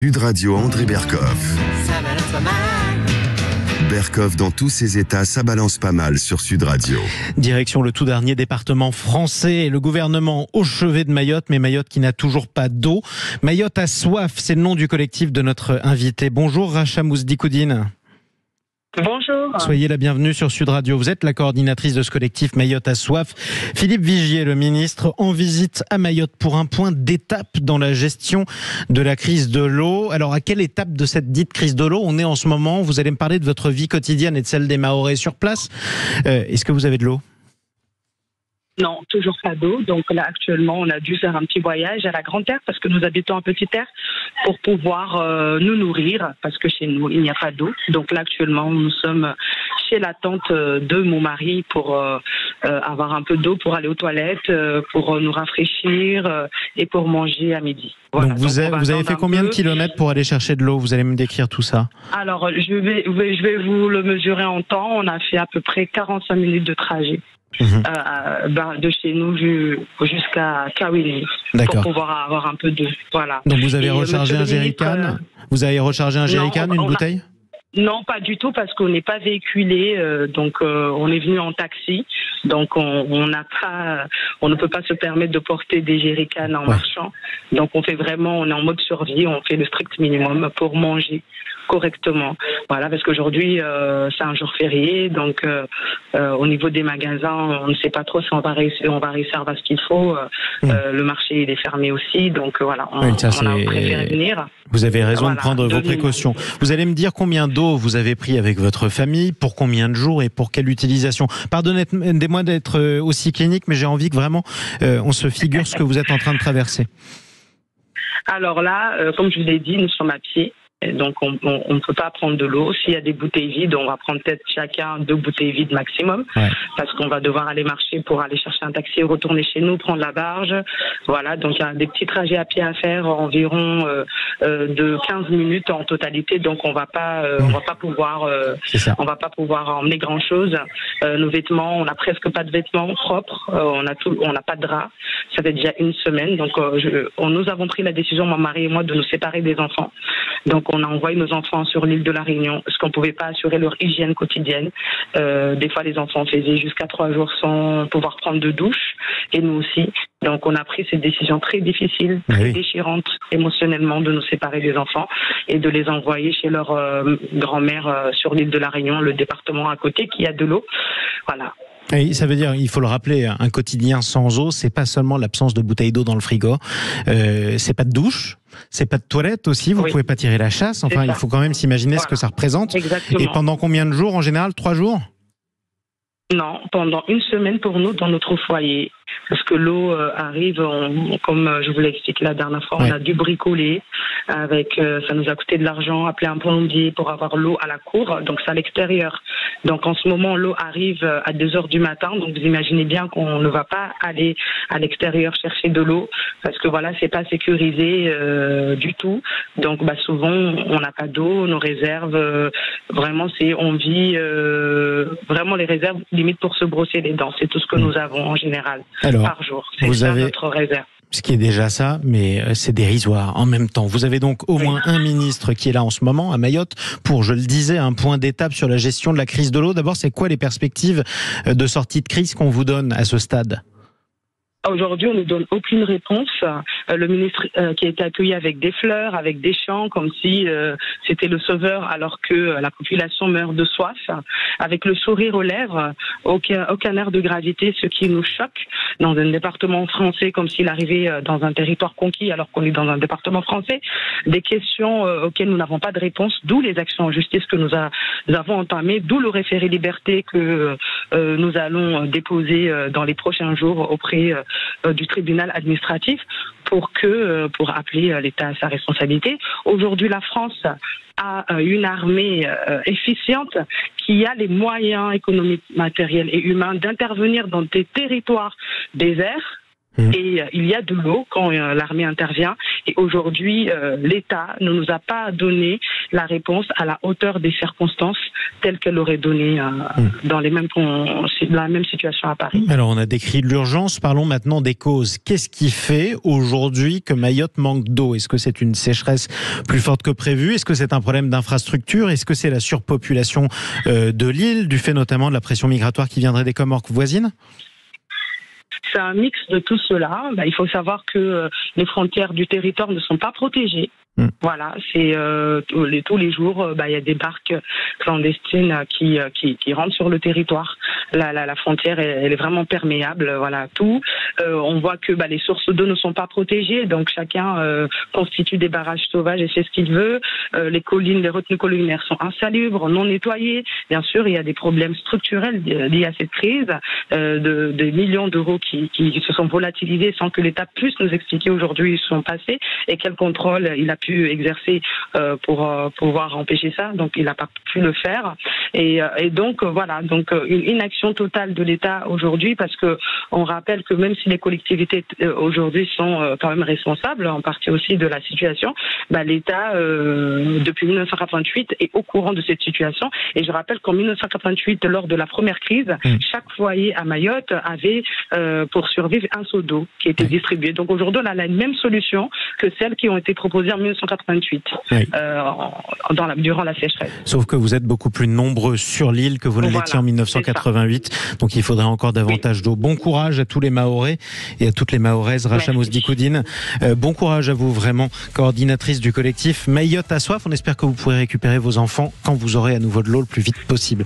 Sud Radio André Berkoff. Ça balance pas mal. Berkoff dans tous ses états, ça balance pas mal sur Sud Radio. Direction le tout dernier département français, le gouvernement au chevet de Mayotte, mais Mayotte qui n'a toujours pas d'eau. Mayotte a soif, c'est le nom du collectif de notre invité. Bonjour Racha Mousdikoudine. Bonjour. Soyez la bienvenue sur Sud Radio. Vous êtes la coordinatrice de ce collectif Mayotte a soif. Philippe Vigier, le ministre, en visite à Mayotte pour un point d'étape dans la gestion de la crise de l'eau. Alors, à quelle étape de cette dite crise de l'eau on est en ce moment? Vous allez me parler de votre vie quotidienne et de celle des Mahorais sur place. Est-ce que vous avez de l'eau? Non, toujours pas d'eau. Donc là, actuellement, on a dû faire un petit voyage à la Grande Terre parce que nous habitons en Petite Terre pour pouvoir nous nourrir parce que chez nous, il n'y a pas d'eau. Donc là, actuellement, nous sommes chez la tante de mon mari pour avoir un peu d'eau pour aller aux toilettes, pour nous rafraîchir et pour manger à midi. Voilà. Donc vous avez fait combien de kilomètres pour aller chercher de l'eau? Vous allez me décrire tout ça. Alors, je vais vous le mesurer en temps. On a fait à peu près 45 minutes de trajet. De chez nous jusqu'à Kawili pour pouvoir avoir un peu d'eau. Voilà. Donc vous avez rechargé un jerrycan? Vous avez rechargé un jerrycan, une bouteille? Non, pas du tout, parce qu'on n'est pas véhiculé, donc on est venu en taxi, donc on ne peut pas se permettre de porter des jerrycans en marchant. Donc on est en mode survie, on fait le strict minimum pour manger correctement. Voilà, parce qu'aujourd'hui c'est un jour férié, donc au niveau des magasins, on ne sait pas trop si on va réussir à avoir ce qu'il faut. Le marché il est fermé aussi, donc voilà, on a préféré venir. Vous avez raison de prendre vos précautions. Vous allez me dire combien d'eau vous avez pris avec votre famille, pour combien de jours et pour quelle utilisation. Pardonnez-moi d'être aussi clinique, mais j'ai envie que vraiment on se figure ce que vous êtes en train de traverser. Alors là, comme je vous l'ai dit, nous sommes à pied. Donc on ne peut pas prendre de l'eau. S'il y a des bouteilles vides, on va prendre peut-être chacun 2 bouteilles vides maximum, parce qu'on va devoir aller marcher pour aller chercher un taxi, retourner chez nous, prendre la barge. Voilà, donc il y a des petits trajets à pied à faire, environ de 15 minutes en totalité. Donc on va pas pouvoir emmener grand chose. Nos vêtements, on n'a presque pas de vêtements propres. On n'a pas de drap. Ça fait déjà une semaine. Donc nous avons pris la décision, mon mari et moi, de nous séparer des enfants. Donc on a envoyé nos enfants sur l'île de la Réunion parce qu'on ne pouvait pas assurer leur hygiène quotidienne. Des fois, les enfants faisaient jusqu'à 3 jours sans pouvoir prendre de douche, et nous aussi. Donc on a pris cette décision très difficile, très déchirante émotionnellement, de nous séparer des enfants et de les envoyer chez leur grand-mère sur l'île de la Réunion, le département à côté qui a de l'eau. Voilà. Et ça veut dire, il faut le rappeler, un quotidien sans eau, c'est pas seulement l'absence de bouteilles d'eau dans le frigo, c'est pas de douche, c'est pas de toilette aussi, vous pouvez pas tirer la chasse, enfin il faut quand même s'imaginer ce que ça représente. Exactement. Et pendant combien de jours en général? 3 jours? Non, pendant une semaine pour nous dans notre foyer. Parce que l'eau arrive, comme je vous l'ai expliqué la dernière fois, on a dû bricoler. Ça nous a coûté de l'argent, appeler un plombier pour avoir l'eau à la cour. Donc c'est à l'extérieur. Donc en ce moment, l'eau arrive à 2h du matin. Donc vous imaginez bien qu'on ne va pas aller à l'extérieur chercher de l'eau. Parce que voilà, c'est pas sécurisé du tout. Donc souvent, on n'a pas d'eau. Nos réserves, vraiment, on vit vraiment les réserves limite pour se brosser les dents. C'est tout ce que nous avons en général. Alors, par jour. C'est ça notre réserve. Ce qui est déjà ça, mais c'est dérisoire en même temps. Vous avez donc au moins un ministre qui est là en ce moment à Mayotte pour, je le disais, un point d'étape sur la gestion de la crise de l'eau. D'abord, c'est quoi les perspectives de sortie de crise qu'on vous donne à ce stade ? Aujourd'hui, on ne nous donne aucune réponse. Le ministre qui a été accueilli avec des fleurs, avec des chants, comme si c'était le sauveur, alors que la population meurt de soif, avec le sourire aux lèvres, aucun air de gravité, ce qui nous choque dans un département français, comme s'il arrivait dans un territoire conquis, alors qu'on est dans un département français. Des questions auxquelles nous n'avons pas de réponse, d'où les actions en justice que nous avons entamées, d'où le référé liberté que nous allons déposer dans les prochains jours auprès du tribunal administratif pour appeler l'État à sa responsabilité. Aujourd'hui, la France a une armée efficiente qui a les moyens économiques, matériels et humains d'intervenir dans des territoires déserts Et il y a de l'eau quand l'armée intervient. Et aujourd'hui, l'État ne nous a pas donné la réponse à la hauteur des circonstances telles qu'elle aurait donné dans la même situation à Paris. Alors, on a décrit l'urgence. Parlons maintenant des causes. Qu'est-ce qui fait aujourd'hui que Mayotte manque d'eau? Est-ce que c'est une sécheresse plus forte que prévu? Est-ce que c'est un problème d'infrastructure? Est-ce que c'est la surpopulation de l'île, du fait notamment de la pression migratoire qui viendrait des Comores voisines? C'est un mix de tout cela. Il faut savoir que les frontières du territoire ne sont pas protégées. Voilà, c'est tous les jours, il y a des barques clandestines qui rentrent sur le territoire. La frontière, elle est vraiment perméable. Voilà, tout. On voit que les sources d'eau ne sont pas protégées, donc chacun constitue des barrages sauvages et fait ce qu'il veut. Les retenues collinaires sont insalubres, non nettoyées. Bien sûr, il y a des problèmes structurels liés à cette crise, des millions d'euros qui se sont volatilisés sans que l'État puisse nous expliquer aujourd'hui où ils sont passés et quel contrôle il a pu exercer pour pouvoir empêcher ça. Donc il n'a pas pu le faire. Et donc voilà, donc une inaction totale de l'État aujourd'hui, parce que on rappelle que même si les collectivités aujourd'hui sont quand même responsables en partie aussi de la situation, l'État depuis 1988 est au courant de cette situation. Et je rappelle qu'en 1988, lors de la première crise, chaque foyer à Mayotte avait pour survivre un seau d'eau qui était distribué. Donc aujourd'hui, on a la même solution que celles qui ont été proposées en 1988 durant la sécheresse. Sauf que vous êtes beaucoup plus nombreux sur l'île que vous ne l'étiez en 1988. Donc il faudrait encore davantage d'eau. Bon courage à tous les Mahorais et à toutes les Mahoraises. Racha Mousdikoudine, bon courage à vous, vraiment, coordinatrice du collectif Mayotte a soif. On espère que vous pourrez récupérer vos enfants quand vous aurez à nouveau de l'eau le plus vite possible.